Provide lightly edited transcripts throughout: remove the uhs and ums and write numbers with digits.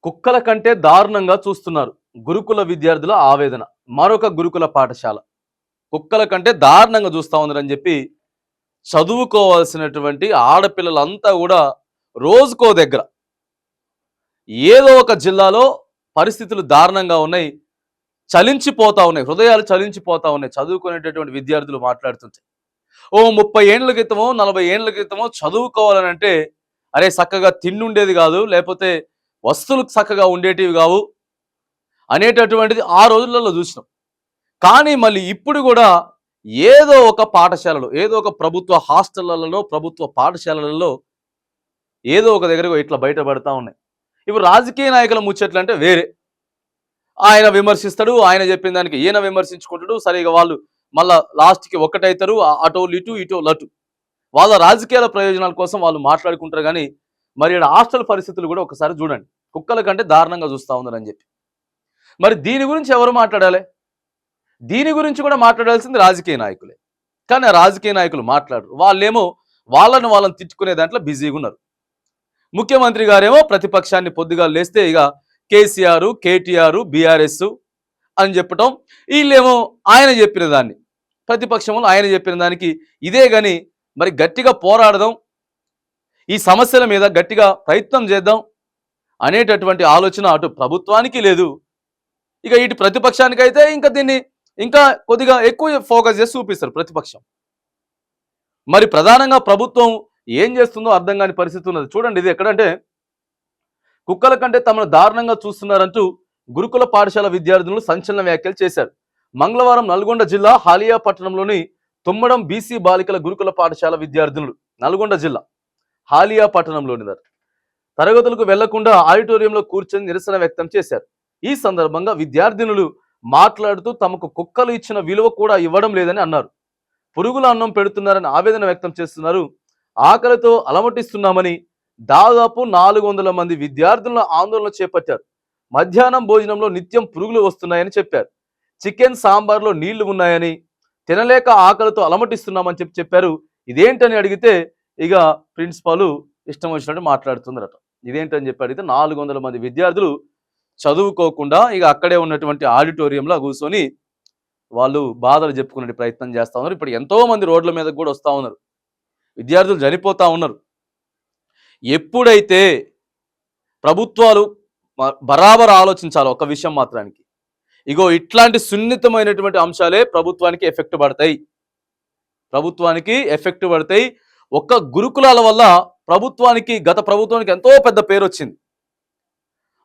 కుక్కల కంటే దారుణంగా చూస్తున్నారు గురుకుల విద్యార్థుల ఆవేదన. మరొక గురుకుల పాఠశాల కుక్కల కంటే దారుణంగా చూస్తా ఉందని చెప్పి చదువుకోవాల్సినటువంటి ఆడపిల్లలంతా కూడా రోజుకో దగ్గర ఏదో ఒక జిల్లాలో పరిస్థితులు దారుణంగా ఉన్నాయి. చలించిపోతా ఉన్నాయి, హృదయాలు చలించిపోతా ఉన్నాయి చదువుకునేటటువంటి విద్యార్థులు మాట్లాడుతుంటే. ఓ 30 ఏండ్ల క్రితమో 40 ఏండ్ల క్రితమో చదువుకోవాలని అంటే అరే చక్కగా తిండుండేది కాదు, లేకపోతే వస్తువులు చక్కగా ఉండేటివి కావు అనేటటువంటిది ఆ రోజులలో చూసినాం. కానీ మళ్ళీ ఇప్పుడు కూడా ఏదో ఒక పాఠశాలలో, ఏదో ఒక ప్రభుత్వ హాస్టళ్లలో, ప్రభుత్వ పాఠశాలలలో ఏదో ఒక దగ్గర ఇట్లా బయటపడతా ఉన్నాయి. ఇప్పుడు రాజకీయ నాయకుల ముచ్చట్లు అంటే వేరే, ఆయన విమర్శిస్తాడు, ఆయన చెప్పిన దానికి ఈయన విమర్శించుకుంటాడు. సరిగా వాళ్ళు మళ్ళా లాస్ట్కి ఒక్కటైతారు, అటోలు ఇటు ఇటో లటు, వాళ్ళ రాజకీయాల ప్రయోజనాల కోసం వాళ్ళు మాట్లాడుకుంటారు. కానీ మరి హాస్టల్ పరిస్థితులు కూడా ఒకసారి చూడండి, కుక్కల కంటే దారుణంగా చూస్తూ ఉందని చెప్పి. మరి దీని గురించి ఎవరు మాట్లాడాలి? దీని గురించి కూడా మాట్లాడాల్సింది రాజకీయ నాయకులే. కానీ ఆ రాజకీయ నాయకులు మాట్లాడరు. వాళ్ళేమో వాళ్ళని తిట్టుకునే దాంట్లో బిజీగా ఉన్నారు. ముఖ్యమంత్రి గారేమో ప్రతిపక్షాన్ని పొద్దుగా లేస్తే ఇక కేసీఆర్, కేటీఆర్, బీఆర్ఎస్ అని చెప్పటం, వీళ్ళేమో ఆయన చెప్పిన దాన్ని, ప్రతిపక్షంలో ఆయన చెప్పిన దానికి ఇదే. కానీ మరి గట్టిగా పోరాడదాం, ఈ సమస్యల మీద గట్టిగా ప్రయత్నం చేద్దాం అనేటటువంటి ఆలోచన అటు ప్రభుత్వానికి లేదు. ఇక ఇటు ప్రతిపక్షానికైతే ఇంకా దీన్ని ఇంకా కొద్దిగా ఎక్కువ ఫోకస్ చేసి చూపిస్తారు ప్రతిపక్షం. మరి ప్రధానంగా ప్రభుత్వం ఏం చేస్తుందో అర్థం కాని పరిస్థితి ఉన్నది. చూడండి, ఇది ఎక్కడంటే కుక్కల కంటే తమను దారుణంగా చూస్తున్నారంటూ గురుకుల పాఠశాల విద్యార్థులు సంచలన వ్యాఖ్యలు చేశారు. మంగళవారం నల్గొండ జిల్లా హాలియా పట్టణంలోని తుమ్మడం బీసీ బాలికల గురుకుల పాఠశాల విద్యార్థులు, నల్గొండ జిల్లా హాలియా పట్టణంలోని తరగతులకు వెళ్లకుండా ఆడిటోరియంలో కూర్చొని నిరసన వ్యక్తం చేశారు. ఈ సందర్భంగా విద్యార్థినులు మాట్లాడుతూ తమకు కుక్కలు ఇచ్చిన విలువ కూడా ఇవ్వడం లేదని అన్నారు. పురుగుల అన్నం పెడుతున్నారని ఆవేదన వ్యక్తం చేస్తున్నారు. ఆకలితో అలమటిస్తున్నామని దాదాపు 400 మంది విద్యార్థుల ఆందోళన చేపట్టారు. మధ్యాహ్నం భోజనంలో నిత్యం పురుగులు వస్తున్నాయని చెప్పారు. చికెన్ సాంబార్లో నీళ్లు ఉన్నాయని, తినలేక ఆకలితో అలమటిస్తున్నామని చెప్పారు. ఇదేంటని అడిగితే ఇక ప్రిన్సిపాల్ ఇష్టం వచ్చినట్టు మాట్లాడుతుందట. ఇదేంటని చెప్పి అడిగితే 400 మంది విద్యార్థులు చదువుకోకుండా ఇక అక్కడే ఉన్నటువంటి ఆడిటోరియంలో కూర్చొని వాళ్ళు బాధలు చెప్పుకునే ప్రయత్నం చేస్తూ ఉన్నారు. ఇప్పుడు ఎంతో మంది రోడ్ల మీద కూడా వస్తూ ఉన్నారు, విద్యార్థులు చనిపోతూ ఉన్నారు. ఎప్పుడైతే ప్రభుత్వాలు బరాబర్ ఆలోచించాలో ఒక విషయం మాత్రానికి, ఇగో ఇట్లాంటి సున్నితమైనటువంటి అంశాలే ప్రభుత్వానికి ఎఫెక్ట్ పడతాయి. ఒక్క గురుకులాల వల్ల గత ప్రభుత్వానికి ఎంతో పెద్ద పేరు వచ్చింది.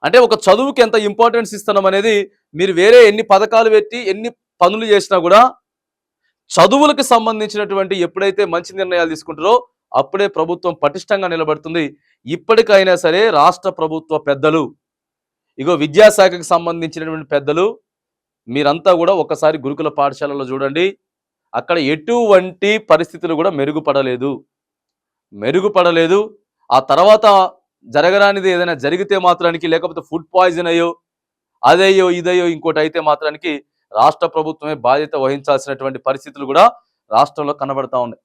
అంటే ఒక చదువుకి ఎంత ఇంపార్టెన్స్ ఇస్తున్నాం అనేది, మీరు వేరే ఎన్ని పథకాలు పెట్టి ఎన్ని పనులు చేసినా కూడా చదువులకు సంబంధించినటువంటి ఎప్పుడైతే మంచి నిర్ణయాలు తీసుకుంటారో అప్పుడే ప్రభుత్వం పటిష్టంగా నిలబడుతుంది. ఇప్పటికైనా సరే రాష్ట్ర ప్రభుత్వ పెద్దలు, ఇగో విద్యాశాఖకు సంబంధించినటువంటి పెద్దలు, మీరంతా కూడా ఒకసారి గురుకుల పాఠశాలలో చూడండి. అక్కడ ఎటువంటి పరిస్థితులు కూడా మెరుగుపడలేదు. ఆ తర్వాత జరగరానిది ఏదైనా జరిగితే మాత్రానికి, లేకపోతే ఫుడ్ పాయిజన్ అయ్యో అదయ్యో ఇదయ్యో ఇంకోటి అయితే మాత్రానికి రాష్ట్ర ప్రభుత్వమే బాధ్యత వహించాల్సినటువంటి పరిస్థితులు కూడా రాష్ట్రంలో కనబడతా ఉన్నాయి.